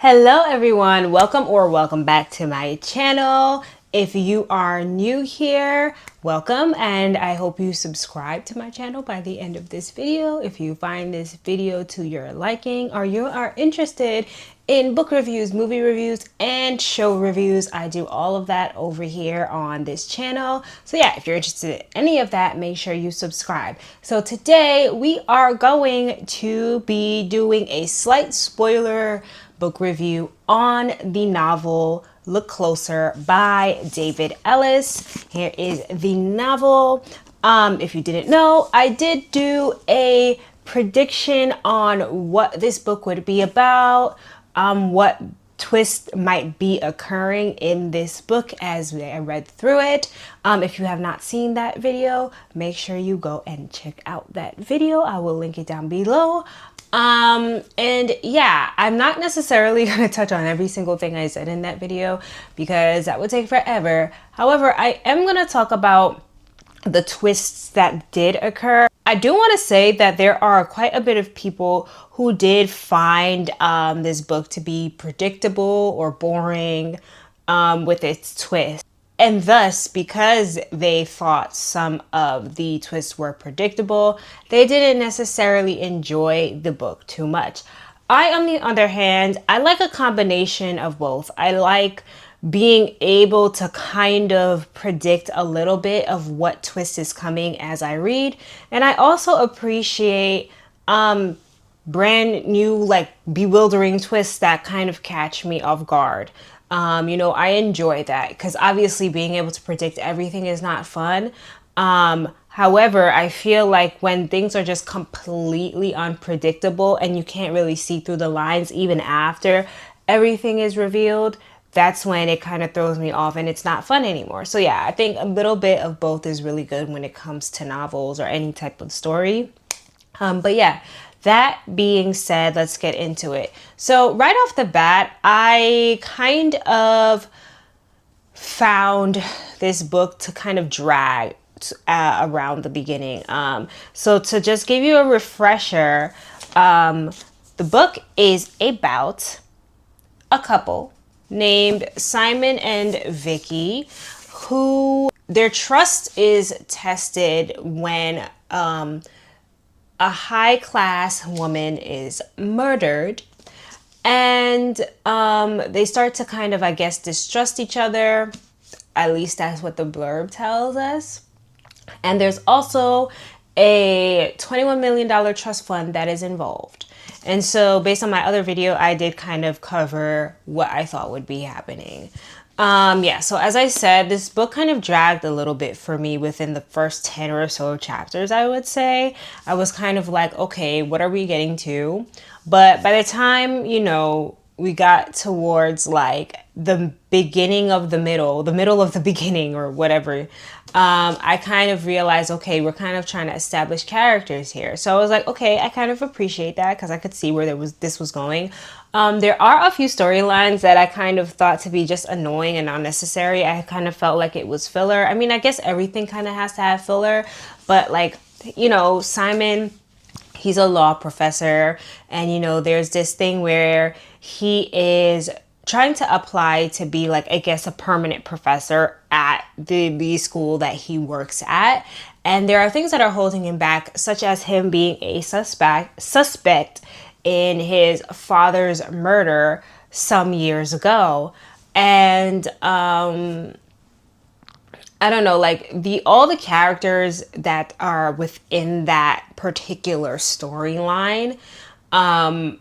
Hello everyone, welcome back to my channel. If you are new here, welcome, and I hope you subscribe to my channel by the end of this video. If you find this video to your liking or you are interested in book reviews, movie reviews, and show reviews, I do all of that over here on this channel. So yeah, if you're interested in any of that, make sure you subscribe. So today we are going to be doing a slight spoiler book review on the novel Look Closer by David Ellis. Here is the novel. If you didn't know, I did do a prediction on what this book would be about, what twist might be occurring in this book as I read through it. If you have not seen that video, make sure you go and check out that video. I will link it down below. And yeah, I'm not necessarily going to touch on every single thing I said in that video because that would take forever. However, I am going to talk about the twists that did occur. I do want to say that there are quite a bit of people who did find this book to be predictable or boring with its twist. And thus, because they thought some of the twists were predictable, they didn't necessarily enjoy the book too much. On the other hand, I like a combination of both. I like being able to kind of predict a little bit of what twist is coming as I read. And I also appreciate brand new, like bewildering twists that kind of catch me off guard. I enjoy that because obviously being able to predict everything is not fun. However, I feel like when things are just completely unpredictable and you can't really see through the lines even after everything is revealed, that's when it kind of throws me off and it's not fun anymore. So yeah, I think a little bit of both is really good when it comes to novels or any type of story. But yeah, that being said, let's get into it. So right off the bat, I kind of found this book to kind of drag around the beginning. So to just give you a refresher, the book is about a couple named Simon and Vicky, who their trust is tested when a high-class woman is murdered, and they start to kind of, I guess, distrust each other. At least that's what the blurb tells us. And there's also a $21 million trust fund that is involved. And so based on my other video, I did kind of cover what I thought would be happening. Yeah, so as I said, this book kind of dragged a little bit for me within the first 10 or so chapters, I would say. I was kind of like, okay, what are we getting to? But by the time, we got towards like the beginning of the middle of the beginning or whatever, I kind of realized, okay, we're kind of trying to establish characters here. So I was like, okay, I kind of appreciate that because I could see where this was going. There are a few storylines that I kind of thought to be just annoying and unnecessary. I kind of felt like it was filler. I mean, I guess everything kind of has to have filler, but like, Simon, he's a law professor, and there's this thing where he is trying to apply to be like, I guess, a permanent professor at the school that he works at. And there are things that are holding him back, such as him being a suspect in his father's murder some years ago. And I don't know, like all the characters that are within that particular storyline, and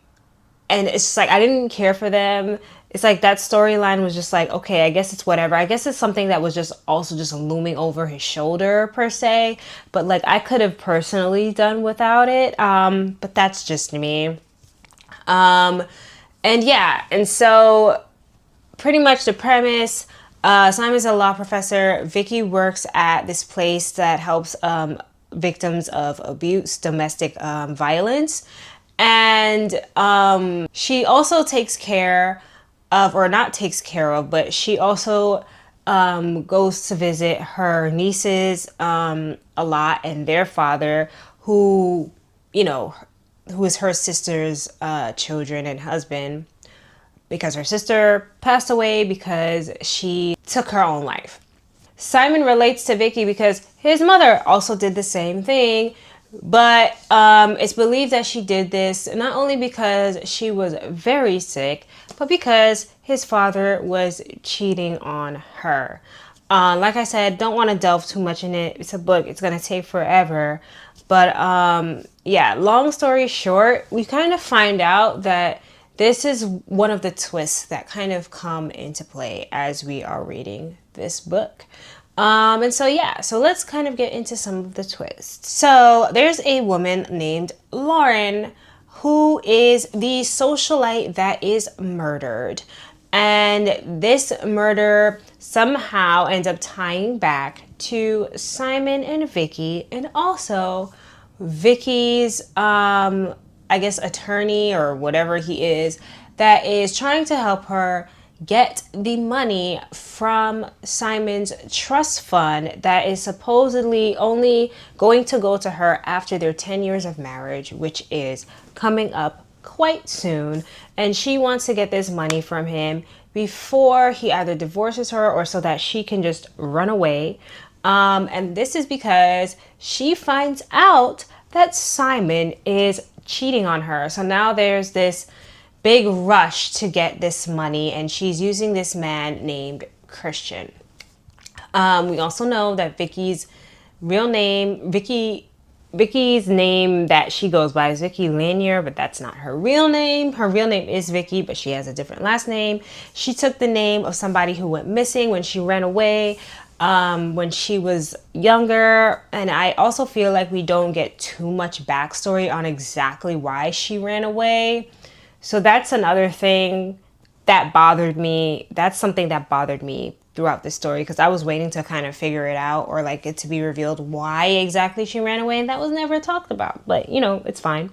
it's just like I didn't care for them. It's like that storyline was just like, okay, I guess it's whatever. I guess it's something that was just also just looming over his shoulder per se. But like I could have personally done without it. But that's just me. And yeah, and so pretty much the premise, Simon's a law professor. Vicky works at this place that helps victims of abuse, domestic violence. And she also takes care of, or not takes care of, but she also goes to visit her nieces a lot and their father, who, who is her sister's children and husband. because her sister passed away because she took her own life. Simon relates to Vicky because his mother also did the same thing, but it's believed that she did this not only because she was very sick, but because his father was cheating on her. Like I said, don't want to delve too much in it. It's a book. It's going to take forever. But yeah, long story short, we kind of find out that this is one of the twists that kind of come into play as we are reading this book. And so, yeah, so let's kind of get into some of the twists. So there's a woman named Lauren who is the socialite that is murdered. And this murder somehow ends up tying back to Simon and Vicky, and also Vicky's, I guess, attorney or whatever he is, that is trying to help her get the money from Simon's trust fund that is supposedly only going to go to her after their 10 years of marriage, which is coming up quite soon. And she wants to get this money from him before he either divorces her or so that she can just run away. And this is because she finds out that Simon is cheating on her. So now there's this big rush to get this money, and she's using this man named Christian. We also know that Vicky's real name, Vicky's name that she goes by is Vicky Lanier, but that's not her real name. Her real name is Vicky, but she has a different last name. She took the name of somebody who went missing when she ran away when she was younger. And I also feel like we don't get too much backstory on exactly why she ran away. So that's another thing that bothered me. That's something that bothered me throughout the story, because I was waiting to kind of figure it out, or like it to be revealed why exactly she ran away, and that was never talked about. But you know, it's fine.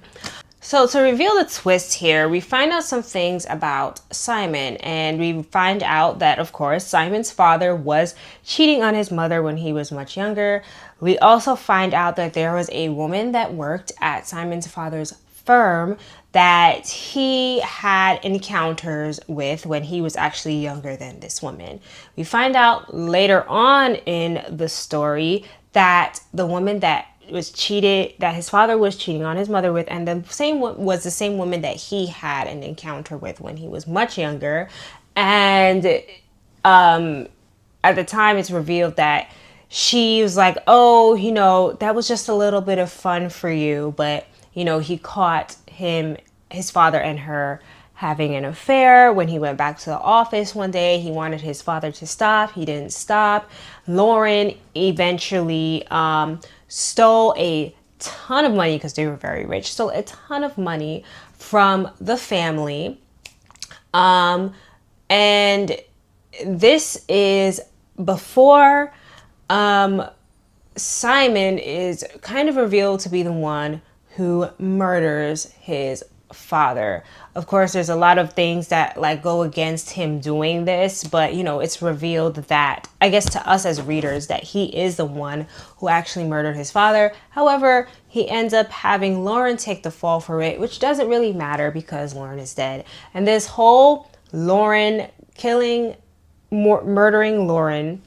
So to reveal the twist here, we find out some things about Simon, and we find out that, of course, Simon's father was cheating on his mother when he was much younger. We also find out that there was a woman that worked at Simon's father's firm that he had encounters with when he was actually younger than this woman. We find out later on in the story that the woman that his father was cheating on his mother with, and the same woman that he had an encounter with when he was much younger. And at the time, it's revealed that she was like, oh, you know, that was just a little bit of fun for you, but you know, he caught his father and her having an affair when he went back to the office one day. He wanted his father to stop. He didn't stop. Lauren eventually stole a ton of money, because they were very rich, stole a ton of money from the family. And this is before Simon is kind of revealed to be the one who murders his father. Of course, there's a lot of things that like go against him doing this, but you know, it's revealed that, I guess to us as readers, that he is the one who actually murdered his father. However, he ends up having Lauren take the fall for it, which doesn't really matter because Lauren is dead. And this whole Lauren murdering Lauren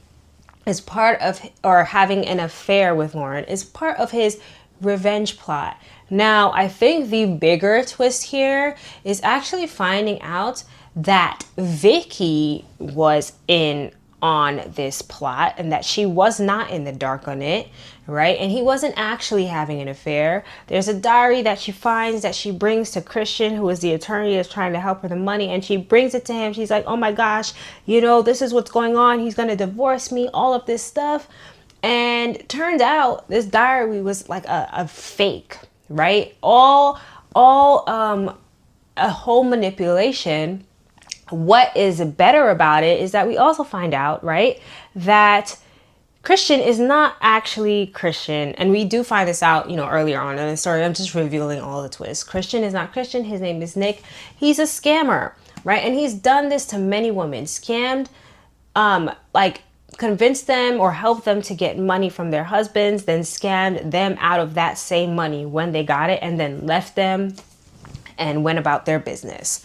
is part of, or having an affair with Lauren is part of his revenge plot. Now, I think the bigger twist here is actually finding out that Vicky was in on this plot and that she was not in the dark on it, right? And he wasn't actually having an affair. There's a diary that she finds that she brings to Christian, who is the attorney that's trying to help her the money, and she brings it to him. She's like, oh my gosh, you know, this is what's going on. He's going to divorce me, all of this stuff. And turns out this diary was like a fake, right? All a whole manipulation. What is better about it is that we also find out, right, that Christian is not actually Christian. And we do find this out, you know, earlier on in the story. I'm just revealing all the twists. Christian is not Christian. His name is Nick. He's a scammer, right? And he's done this to many women, scammed, convinced them or helped them to get money from their husbands, then scammed them out of that same money when they got it, and then left them and went about their business.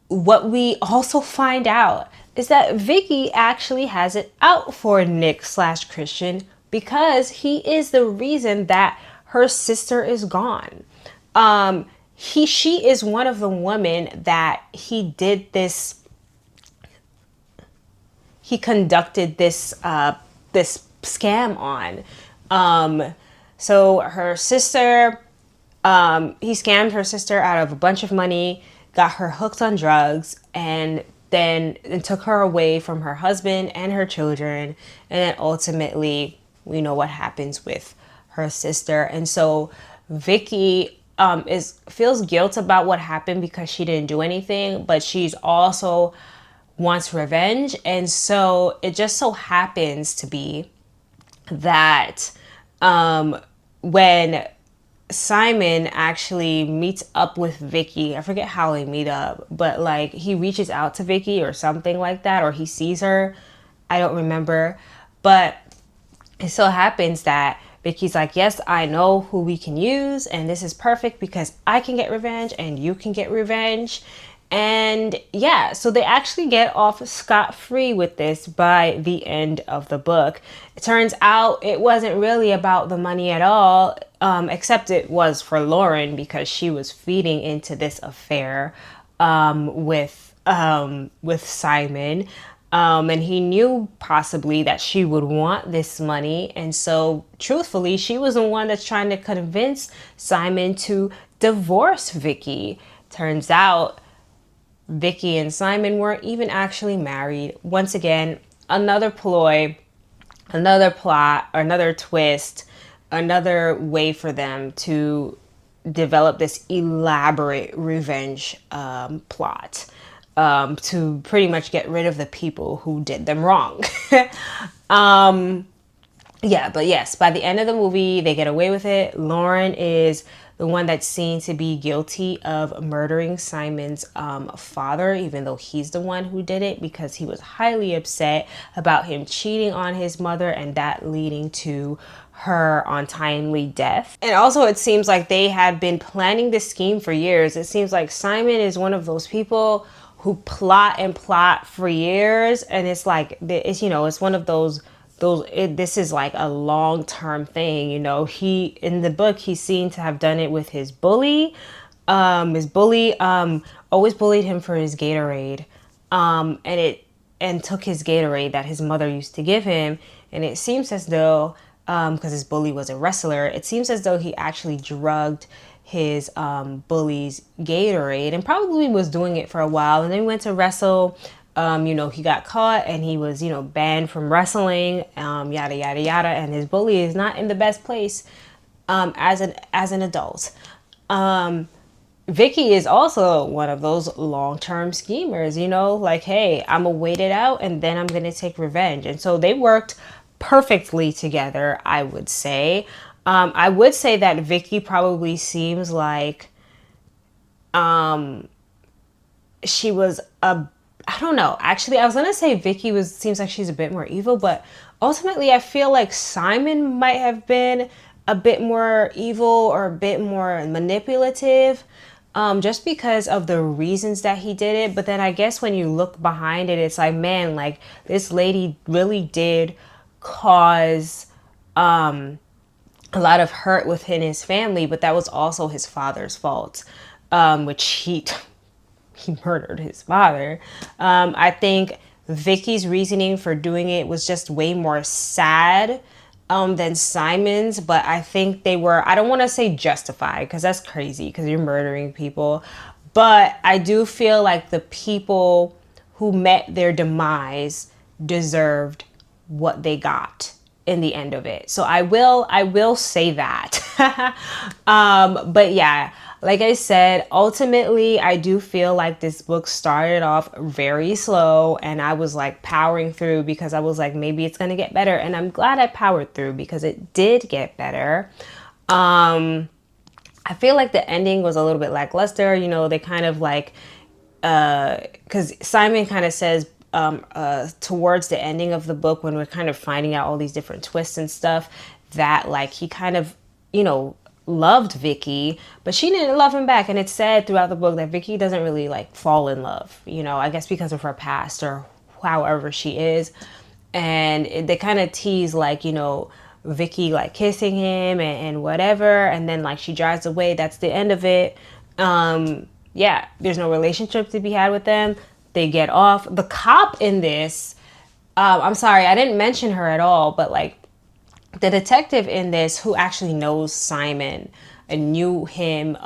what we also find out is that Vicky actually has it out for Nick slash Christian because he is the reason that her sister is gone. She is one of the women that he conducted this scam on. So her sister, he scammed her sister out of a bunch of money, got her hooked on drugs, and took her away from her husband and her children. And then ultimately, we know what happens with her sister. And so Vicky feels guilt about what happened because she didn't do anything, but she's also wants revenge. And so it just so happens to be that when Simon actually meets up with Vicky, I forget how they meet up, but like he reaches out to Vicky or something like that, or he sees her, I don't remember. But it so happens that Vicky's like, yes, I know who we can use, and this is perfect because I can get revenge and you can get revenge. And yeah, so they actually get off scot-free with this by the end of the book. It turns out it wasn't really about the money at all, except it was for Lauren because she was feeding into this affair with Simon. And he knew possibly that she would want this money. And so truthfully, she was the one that's trying to convince Simon to divorce Vicky. Turns out Vicky and Simon weren't even actually married. Once again, another ploy, another plot, another twist, another way for them to develop this elaborate revenge plot to pretty much get rid of the people who did them wrong. Yeah, but yes, by the end of the movie, they get away with it. Lauren is the one that's seen to be guilty of murdering Simon's father, even though he's the one who did it, because he was highly upset about him cheating on his mother and that leading to her untimely death. And also it seems like they had been planning this scheme for years. It seems like Simon is one of those people who plot and plot for years, and it's like it's, you know, it's one of those this is like a long-term thing, you know. He, in the book, he's seen to have done it with his bully. His bully always bullied him for his Gatorade, and took his Gatorade that his mother used to give him. And it seems as though, because his bully was a wrestler, it seems as though he actually drugged his bully's Gatorade, and probably was doing it for a while, and then went to wrestle. You know, he got caught and he was, you know, banned from wrestling, yada, yada, yada. And his bully is not in the best place as an adult. Vicky is also one of those long-term schemers, you know, like, hey, I'm gonna wait it out and then I'm gonna take revenge. And so they worked perfectly together, I would say. I would say that Vicky probably seems like she was I don't know. Actually, I was going to say Vicky seems like she's a bit more evil, but ultimately I feel like Simon might have been a bit more evil or a bit more manipulative, just because of the reasons that he did it. But then I guess when you look behind it, it's like, man, like this lady really did cause a lot of hurt within his family, but that was also his father's fault, which he murdered his father. I think Vicky's reasoning for doing it was just way more sad than Simon's, but I think they were, I don't want to say justified because that's crazy because you're murdering people, but I do feel like the people who met their demise deserved what they got in the end of it. So I will say that. But yeah, like I said, ultimately, I do feel like this book started off very slow and I was like powering through because I was like, maybe it's going to get better. And I'm glad I powered through because it did get better. I feel like the ending was a little bit lackluster. You know, they kind of like, because Simon kind of says towards the ending of the book when we're kind of finding out all these different twists and stuff that like he kind of, you know, loved Vicky, but she didn't love him back. And it's said throughout the book that Vicky doesn't really like fall in love, you know, I guess because of her past or however she is. And they kind of tease like, you know, Vicky like kissing him and whatever, and then like she drives away. That's the end of it. Yeah, there's no relationship to be had with them. They get off. The cop in this, I'm sorry, I didn't mention her at all, but like the detective in this who actually knows Simon and knew him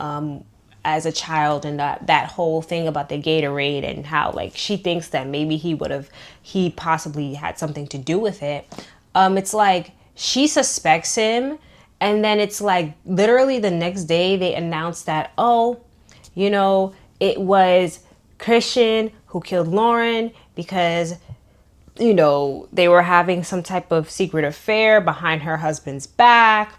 as a child, and that whole thing about the Gatorade and how like she thinks that maybe he possibly had something to do with it. It's like she suspects him, and then it's like literally the next day they announced that, oh, you know, it was Christian who killed Lauren because, you know, they were having some type of secret affair behind her husband's back.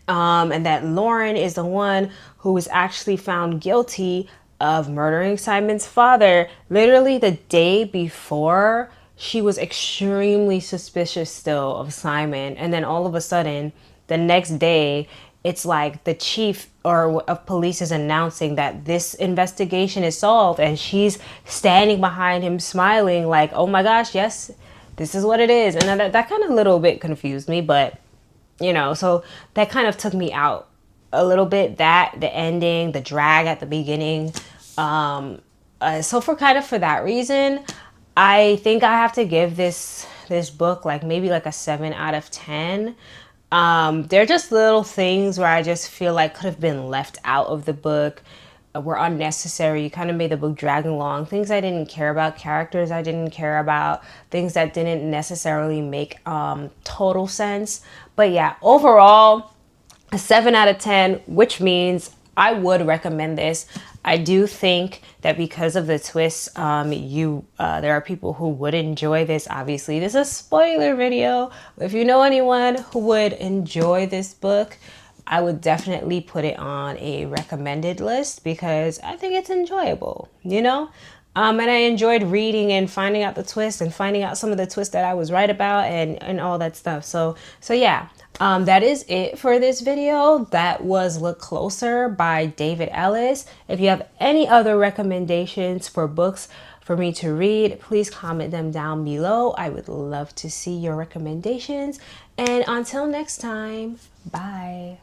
And that Lauren is the one who was actually found guilty of murdering Simon's father literally the day before. She was extremely suspicious still of Simon. And then all of a sudden, the next day, it's like the chief of police is announcing that this investigation is solved, and she's standing behind him smiling like, oh my gosh, yes, this is what it is. And that kind of little bit confused me, but you know, so that kind of took me out a little bit, that the ending, the drag at the beginning. So for that reason, I think I have to give this book like maybe like a 7 out of 10. They're just little things where I just feel like could have been left out of the book, were unnecessary. You kind of made the book drag along. Things I didn't care about, characters I didn't care about, things that didn't necessarily make total sense. But yeah, overall, a 7 out of 10, which means I would recommend this. I do think that because of the twists, there are people who would enjoy this. Obviously, this is a spoiler video. If you know anyone who would enjoy this book, I would definitely put it on a recommended list because I think it's enjoyable, you know? And I enjoyed reading and finding out the twist and finding out some of the twists that I was right about and all that stuff. So yeah, that is it for this video. That was Look Closer by David Ellis. If you have any other recommendations for books for me to read, please comment them down below. I would love to see your recommendations. And until next time, bye.